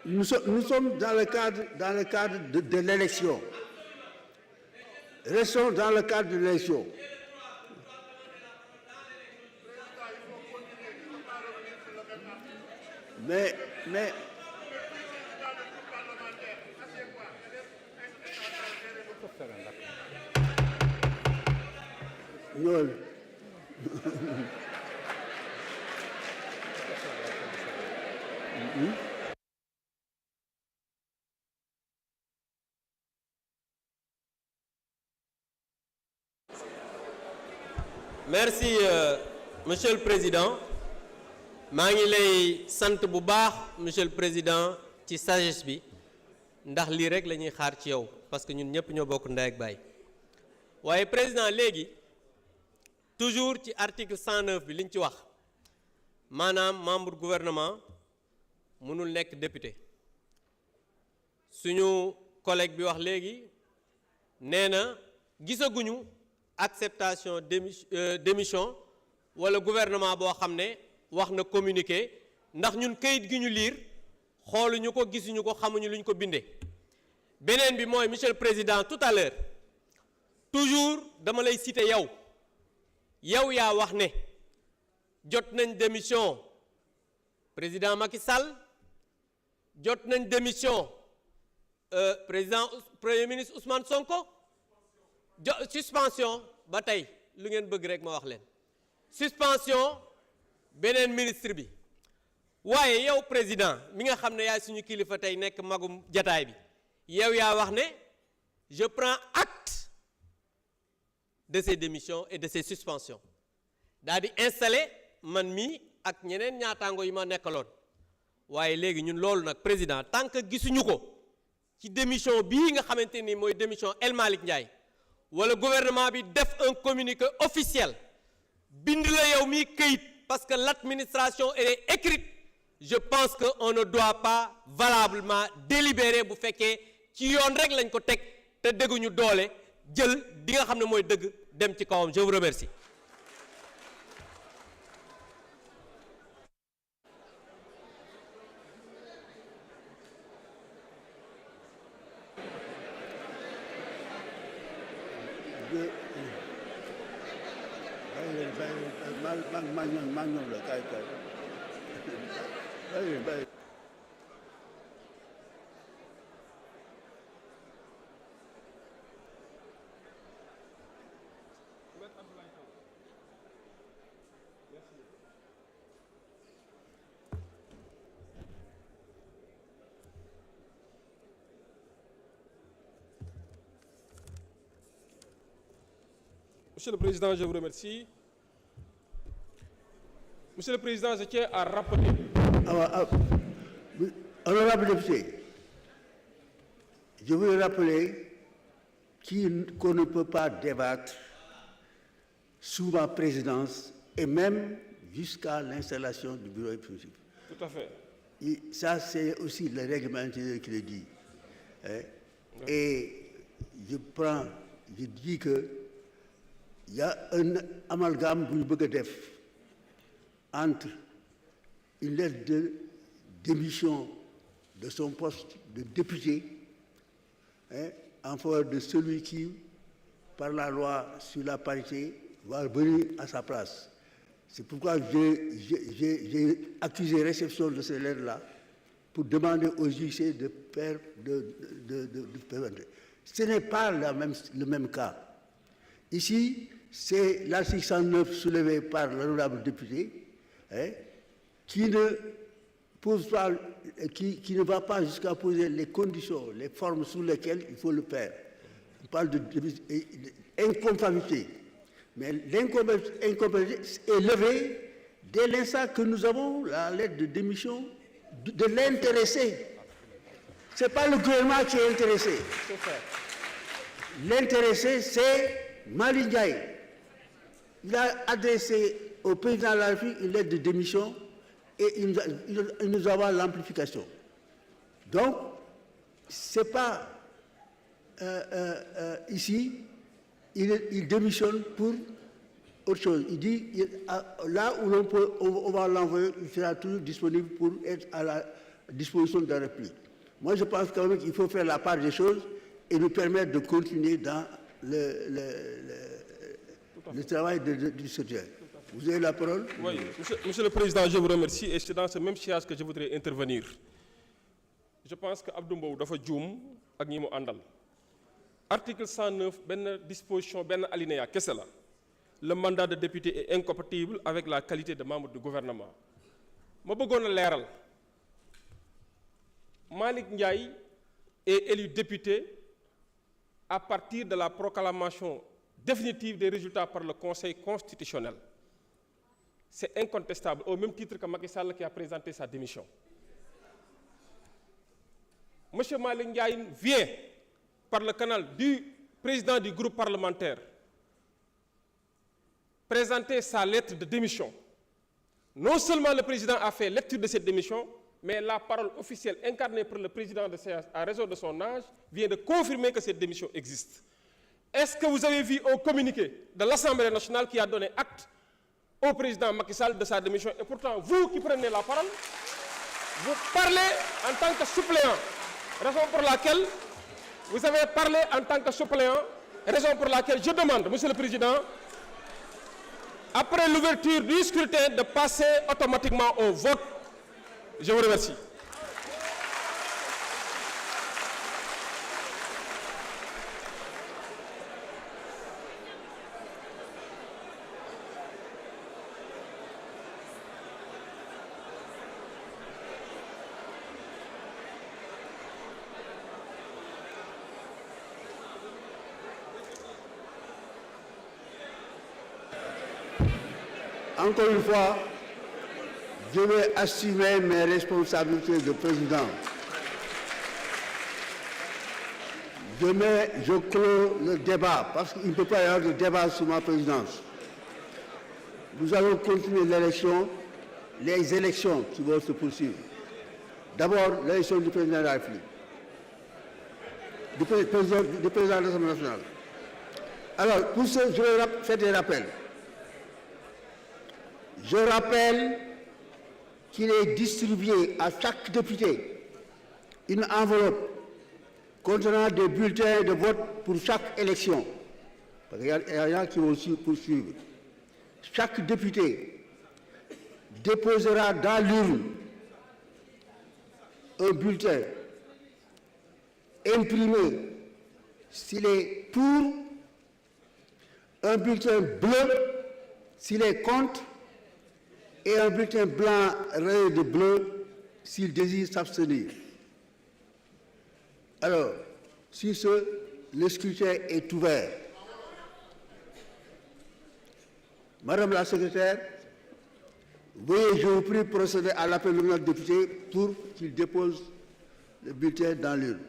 Nous sommes dans le cadre de l'élection. Restons dans le cadre de l'élection. Mais non. Merci monsieur le président maa ngi lay sant bu baax monsieur le président ci sagesse bi ndax lii rek la ñuy xaar ci yow parce que ñun ñëpp ñoo bokk ndey ak baay waaye président léegi toujours ci article 109 bi li ñu ci wax maanaam membre gouvernement mënul nekk député suñu collègue bi wax léegi nee na gisaguñu acceptation démission wala gouvernement boo xam ne wax na communiqué ndax ñun kayit gi ñu liir xooluñu ko gisuñu ko xamuñu lu ñu ko bindee beneen bi mooy monsieur le président tout à l'heure toujours dama lay citer yow yaa wax ne jot nañ démission président Macky Sall jot nañ démission président premier ministre Ousmane Sonko suspension ba tey lu ngeen bëgg rek ma wax leen suspension beneen ministre bi waaye yow président mi nga xam ne yaay suñu kilifa tey nekk magum jataay bi yow yaa wax ne je prends acte de ces démissions et de ces suspensions daal di installé man mii ak ñeneen ñaataango yi ma nekkaloon waaye léegi ñun loolu nag président tant que gisuñu ko ci démission bii nga xamante ni mooy démission El Malick Ndiaye wala gouvernement bi def un communiqué officiel bind la yow mii këyit parce que l'administration elle est écrite je pense que on ne doit pas valablement délibérer bu fekkee ci yoon rek lañ ko teg te dégguñu doole jël di nga xam ne mooy dëgg dem ci kawam je vous remercie. Monsieur le Président, je vous remercie. Monsieur le Président, je tiens à rappeler... Honorable député, je veux rappeler qu'on ne peut pas débattre sous ma présidence et même jusqu'à l'installation du bureau exécutif. Tout à fait. Et ça, c'est aussi le règlement intérieur qui le dit. Et je dis que il y a un amalgame bu ñu bëgg a def entre une lettre de démission de son poste de député en faveur de celui qui, par la loi sur la parité, va venir à sa place. C'est pourquoi j'ai accusé réception de ces lettres-là pour demander au JC de faire Ce n'est pas le même cas. Ici, c'est l'article 109 soulevé par l'honorable député qui ne va pas jusqu'à poser les conditions, les formes sous lesquelles il faut le faire. On parle d'inconformité. Mais l'inconformité est levée dès l'instant que nous avons la lettre de démission de l'intéressé. Ce n'est pas le gouvernement qui est intéressé. L'intéressé, c'est Malick Ndiaye. Il a adressé au président de la République une lettre de démission et il nous envoie l'amplification. Donc, ce n'est pas ici, il démissionne pour autre chose. Il dit, là où on va l'envoyer, il sera toujours disponible pour être disposition de la République. Moi, je pense quand même qu'il faut faire la part des choses et nous permettre de continuer dans le travail du secrétaire. Vous avez la parole? Oui, Monsieur le Président, je vous remercie et c'est dans ce même siège que je voudrais intervenir. Je pense que Abdou Mbow dafa juum ak ñi mu àndal. Article 109, benn disposition, benn alinéa kese la. Le mandat de député est incompatible avec la qualité de membre du gouvernement. Ma bëggoon a leeral. Malick Ndiaye est élu député à partir de la proclamation définitive des résultats par le Conseil constitutionnel. C'est incontestable, au même titre que Macky Sall qui a présenté sa démission. Monsieur Malick Ndiaye vient par le canal du président du groupe parlementaire présenter sa lettre de démission. Non seulement le président a fait lecture de cette démission, mais la parole officielle incarnée par le président de séance à raison de son âge vient de confirmer que cette démission existe. Est-ce que vous avez vu un communiqué de l'Assemblée nationale qui a donné acte au président Macky Sall de sa démission? Et pourtant, vous qui prenez la parole, vous parlez en tant que suppléant. Raison pour laquelle vous avez parlé en tant que suppléant, raison pour laquelle je demande, Monsieur le Président, après l'ouverture du scrutin, de passer automatiquement au vote. Je vous remercie. Encore une fois, je vais assumer mes responsabilités de président. Je clôt le débat parce qu'il ne peut pas y avoir de débat sur ma présidence. Nous allons continuer les élections qui vont se poursuivre. D'abord, l'élection du président de la République, du président de l'Assemblée nationale. Alors, pour ce, je vais faire des rappels. Je rappelle qu'il est distribué à chaque député une enveloppe contenant des bulletins de vote pour chaque élection. Parce qu'il y en a qui vont poursuivre. Chaque député déposera dans l'urne un bulletin imprimé s'il est pour, un bulletin bleu s'il est contre, et un bulletin blanc rayé de bleu s'il désire s'abstenir. Alors, sur ce, le scrutin est ouvert. Madame la secrétaire, veuillez, je vous prie, procéder à l'appel de notre député pour qu'il dépose le bulletin dans l'urne.